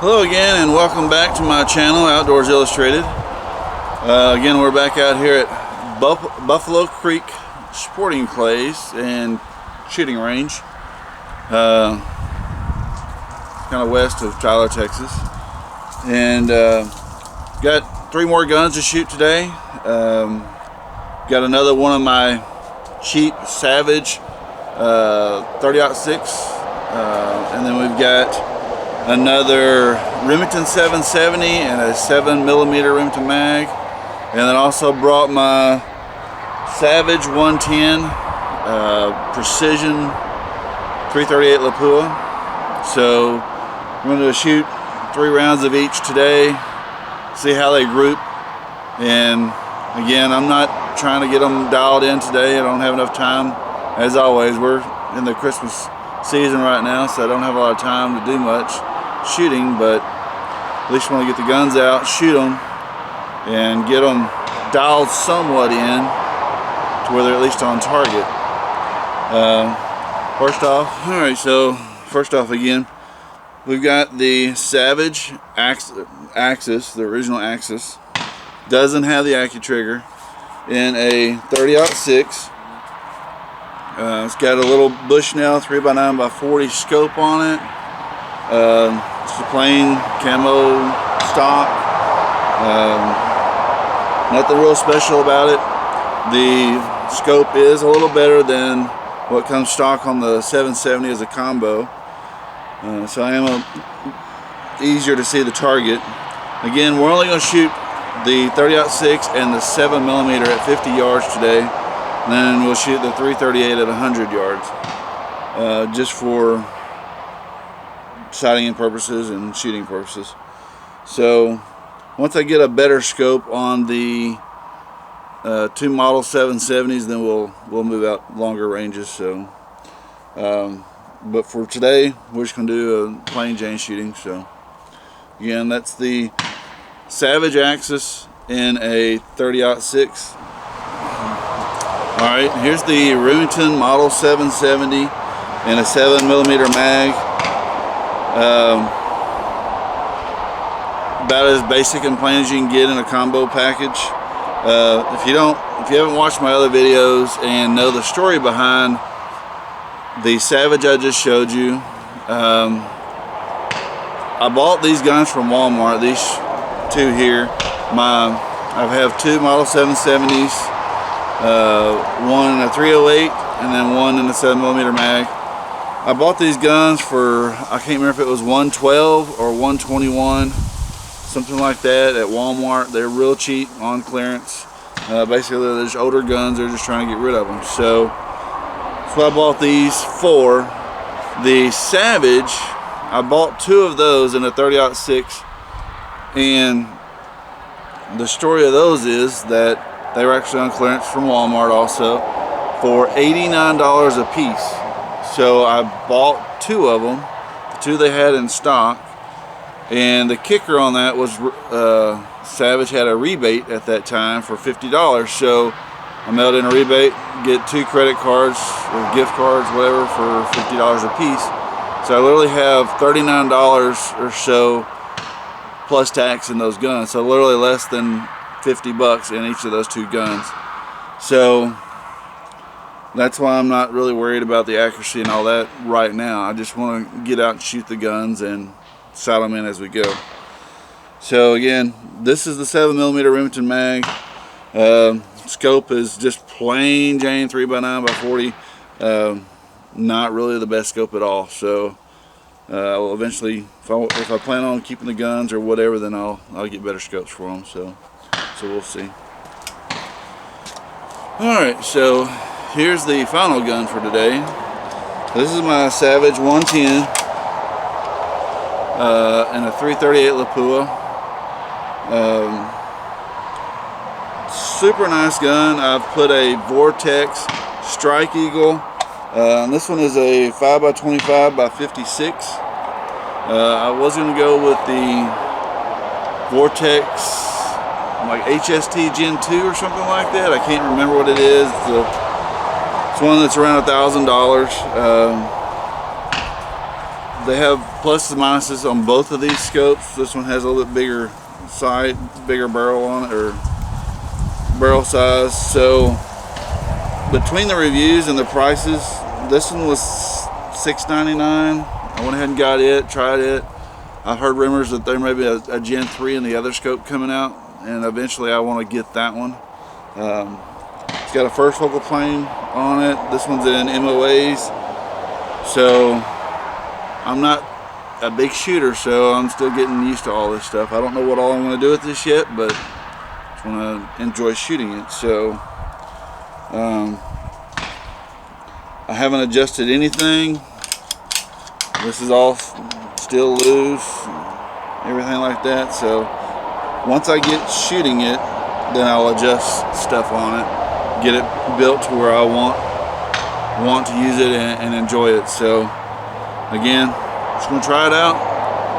Hello again and welcome back to my channel, Outdoors Illustrated. Again, we're back out here at Buffalo Creek Sporting Clays and Shooting Range, kind of west of Tyler, Texas. And got 3 more guns to shoot today. Got another one of my cheap Savage 30-06, and then we've got another Remington 770 and a 7mm Remington mag, and then also brought my Savage 110 Precision 338 Lapua. So I'm going to shoot 3 rounds of each today, see how they group. And again, I'm not trying to get them dialed in today. I don't have enough time. As always, we're in the Christmas season right now, so I don't have a lot of time to do much shooting, but at least want to get the guns out, shoot them, and get them dialed somewhat in to where they're at least on target. First off again, we've got the Savage Axis, the original Axis. Doesn't have the AccuTrigger, in a 30-06. It's got a little Bushnell 3x9x40 scope on it. It's a plain camo stock. Nothing real special about it. The scope is a little better than what comes stock on the 770 as a combo. So I am easier to see the target. Again, we're only going to shoot the 30-06 and the 7mm at 50 yards today. And then we'll shoot the 338 at 100 yards. Just for sighting purposes and shooting purposes. So once I get a better scope on the 2 model 770s, then we'll move out longer ranges. So but for today, we're just going to do a plain Jane shooting. So again, that's the Savage Axis in a 30-06. Alright, here's the Remington model 770 and a 7mm mag. About as basic and plain as you can get in a combo package. If you haven't watched my other videos and know the story behind the Savage I just showed you, I bought these guns from Walmart. These 2 here. I have 2 model 770s, one in a 308 and then one in a 7mm mag. I bought these guns for, I can't remember if it was $112 or $121, something like that, at Walmart. They're real cheap on clearance. Basically, they're just older guns. They're just trying to get rid of them. So that's what I bought these for. The Savage, I bought 2 of those in a 30-06, and the story of those is that they were actually on clearance from Walmart also for $89 a piece. So I bought 2 of them, the 2 they had in stock, and the kicker on that was Savage had a rebate at that time for $50. So I mailed in a rebate, get 2 credit cards or gift cards, whatever, for $50 a piece. So I literally have $39 or so plus tax in those guns. So literally less than $50 in each of those 2 guns. So that's why I'm not really worried about the accuracy and all that right now. I just want to get out and shoot the guns and sight them in as we go. So again, this is the 7mm Remington mag. Scope is just plain Jane 3x9x40. Not really the best scope at all. So I will eventually, if I plan on keeping the guns or whatever, then I'll get better scopes for them. So we'll see. All right, so here's the final gun for today. This is my Savage 110 and a 338 Lapua. Super nice gun. I've put a Vortex Strike Eagle. This one is a 5x25x56. I was going to go with the Vortex like HST Gen 2 or something like that. I can't remember what it is. It's one that's around $1,000. they have pluses and minuses on both of these scopes. This one has a little bit bigger sight, bigger barrel on it, or barrel size. So between the reviews and the prices, this one was $6.99. I went ahead and got it, tried it. I've heard rumors that there may be a Gen 3 in the other scope coming out, and eventually I want to get that one. It's got a first focal plane on it. This one's in MOAs, so I'm not a big shooter, so I'm still getting used to all this stuff. I don't know what all I'm going to do with this yet, but I just want to enjoy shooting it. So I haven't adjusted anything. This is all still loose, everything like that. So once I get shooting it, then I'll adjust stuff on it, get it built to where I want to use it and enjoy it. So again, just gonna try it out.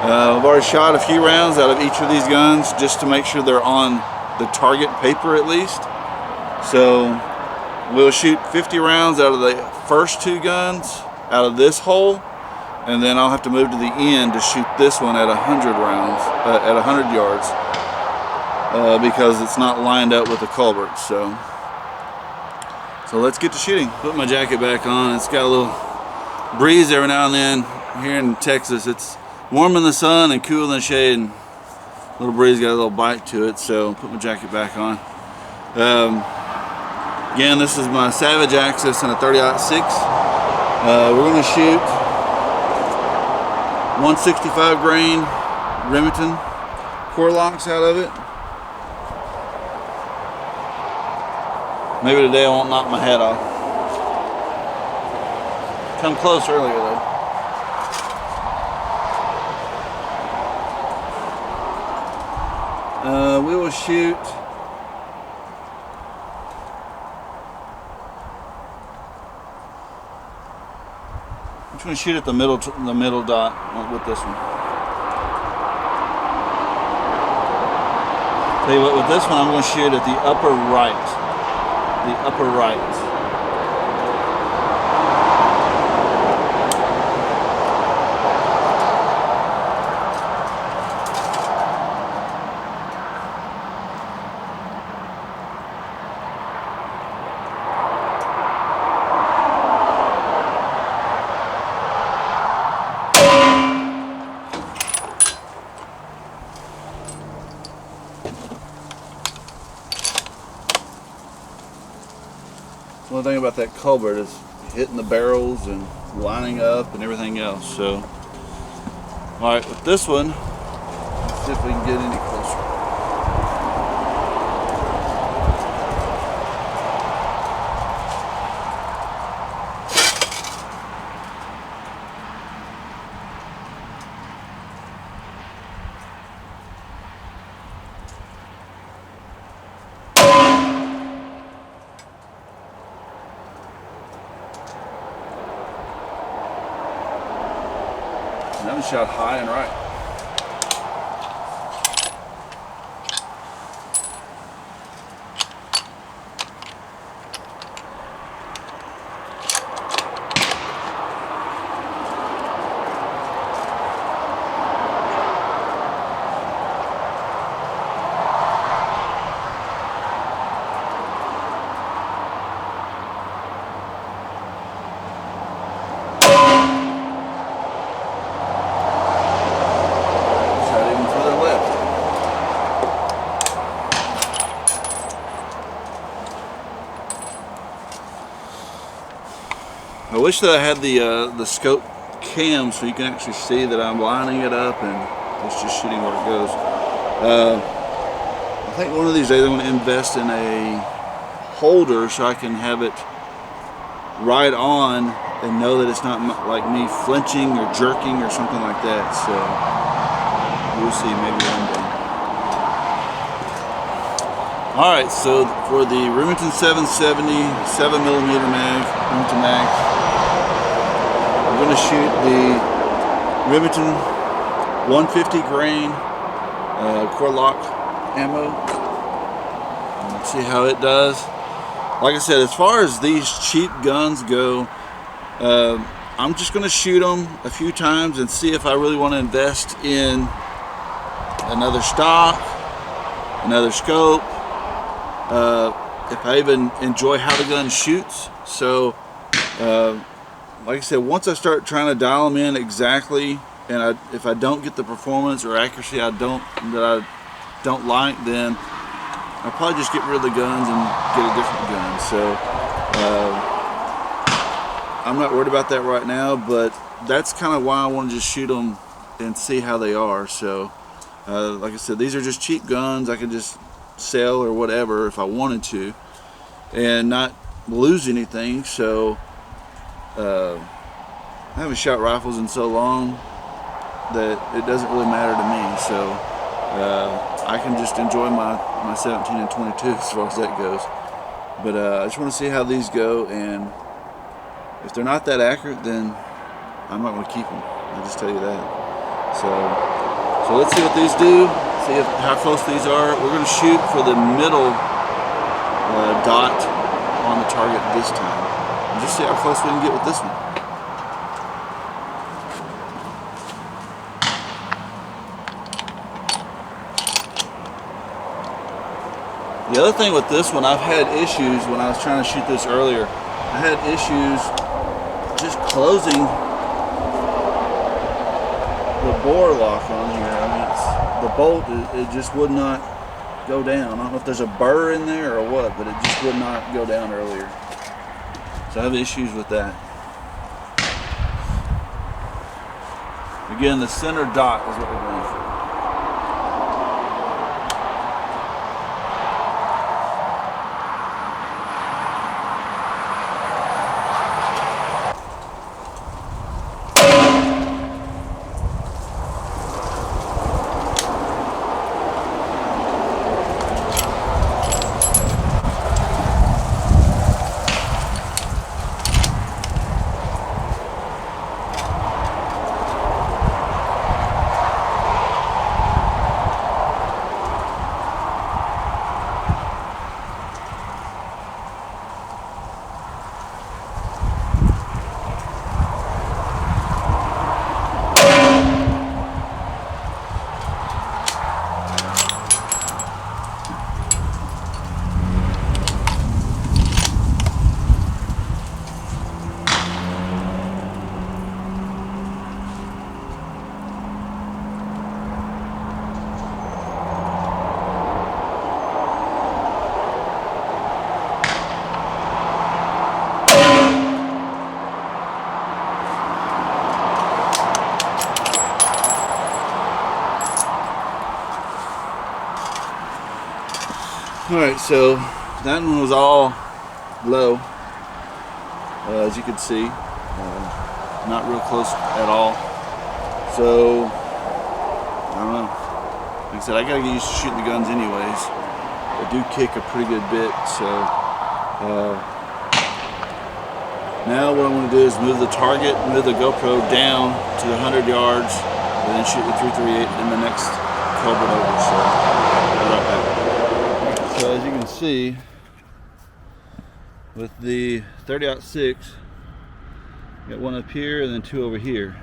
I've already shot a few rounds out of each of these guns just to make sure they're on the target paper at least. So we'll shoot 50 rounds out of the first two guns out of this hole, and then I'll have to move to the end to shoot this one at 100 rounds, at 100 yards, because it's not lined up with the culvert. So let's get to shooting. Put my jacket back on. It's got a little breeze every now and then. Here in Texas, it's warm in the sun and cool in the shade, and a little breeze got a little bite to it. So put my jacket back on. Again, this is my Savage Axis and a 30-06. We're going to shoot 165 grain Remington core locks out of it. Maybe today I won't knock my head off. Come close earlier though. We will shoot I'm just going to shoot at the middle dot with this one. Tell you what, with this one I'm going to shoot at the upper right. The upper right. One thing about that culvert is hitting the barrels and lining up and everything else. So, all right, with this one, let's see if we can get any closer. That one shot high and right. I wish that I had the scope cam so you can actually see that I'm lining it up and it's just shooting where it goes. I think one of these days I'm going to invest in a holder so I can have it right on and know that it's not like me flinching or jerking or something like that. So we'll see, maybe one day. Alright, so for the Remington 770 7mm Remington mag, I'm going to shoot the Remington 150 grain core lock ammo. Let's see how it does. Like I said, as far as these cheap guns go, I'm just going to shoot them a few times and see if I really want to invest in another stock, another scope, if I even enjoy how the gun shoots. So like I said, once I start trying to dial them in exactly, and if I don't get the performance or accuracy that I don't like, then I'll probably just get rid of the guns and get a different gun. So I'm not worried about that right now, but that's kind of why I want to just shoot them and see how they are. So like I said, these are just cheap guns I can just sell or whatever if I wanted to and not lose anything. So I haven't shot rifles in so long that it doesn't really matter to me. So I can just enjoy my 17 and 22 as far as that goes. But I just want to see how these go, and if they're not that accurate, then I'm not going to keep them. I'll just tell you that. So let's see what these do. See how close these are. We're going to shoot for the middle dot on the target this time, and just see how close we can get with this one. The other thing with this one, I've had issues when I was trying to shoot this earlier. I had issues just closing the bore lock on here. I mean, the bolt, it just would not go down. I don't know if there's a burr in there or what, but it just would not go down earlier. So I have issues with that. Again, the center dot is what we're going for. Alright, so that one was all low, as you can see, not real close at all. So, I don't know. Like I said, I gotta get used to shooting the guns anyways. They do kick a pretty good bit, so now what I'm going to do is move the target, move the GoPro down to 100 yards, and then shoot the 338 in the next culvert over. So, right back. So as you can see, with the 30-06, got one up here and then two over here.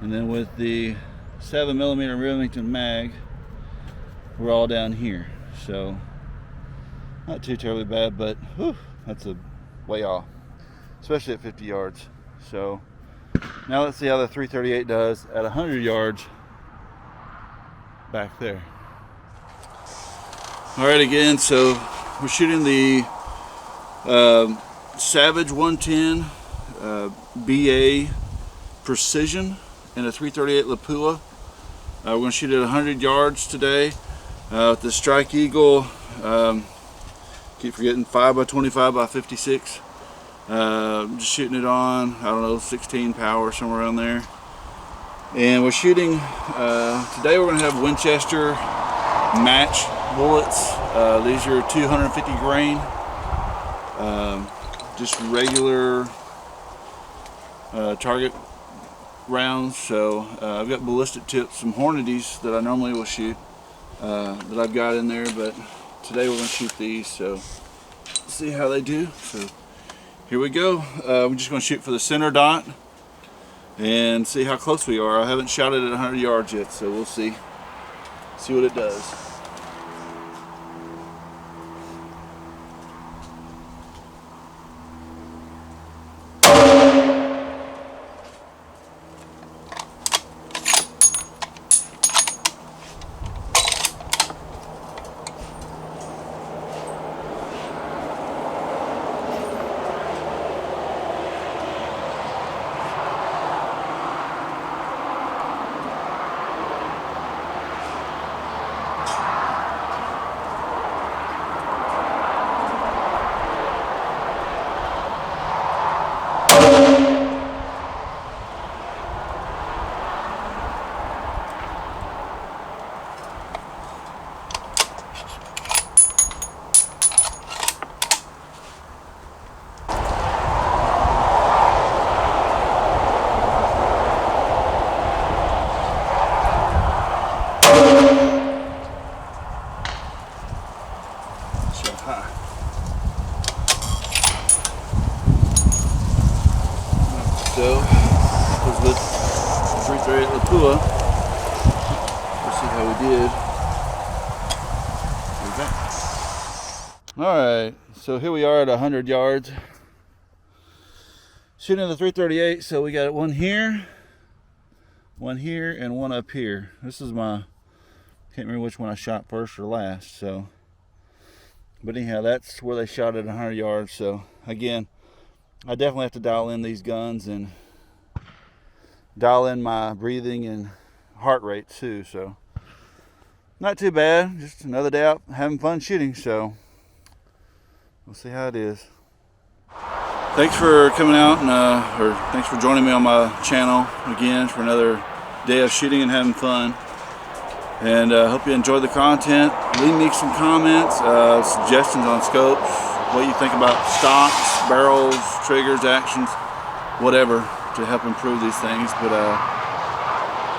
And then with the 7mm Remington mag, we're all down here. So not too terribly bad, but whew, that's a way off, especially at 50 yards. So now let's see how the 338 does at 100 yards back there. All right, again, so we're shooting the Savage 110 BA Precision in a 338 Lapua. We're going to shoot at 100 yards today with the Strike Eagle. Keep forgetting 5x25x56. Just shooting it on, I don't know, 16 power, somewhere around there. And we're shooting today. We're going to have Winchester match bullets. These are 250 grain, just regular target rounds. So I've got ballistic tips, some Hornadies that I normally will shoot that I've got in there, but today we're going to shoot these, so see how they do. So here we go. We're just going to shoot for the center dot and see how close we are. I haven't shot it at 100 yards yet, so we'll see what it does. So, that was with 338 Lapua. Let's see how we did. Alright, so here we are at 100 yards. Shooting the 338, so we got one here, and one up here. This is my, can't remember which one I shot first or last, so. But anyhow, that's where they shot at 100 yards, so again, I definitely have to dial in these guns and dial in my breathing and heart rate too. So not too bad, just another day out having fun shooting, so we'll see how it is. Thanks for coming out and or thanks for joining me on my channel again for another day of shooting and having fun. And hope you enjoyed the content. Leave me some comments, suggestions on scopes, what you think about stocks, barrels, triggers, actions, whatever, to help improve these things. But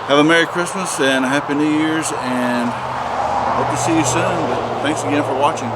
have a Merry Christmas and a Happy New Year's, and hope to see you soon. But thanks again for watching.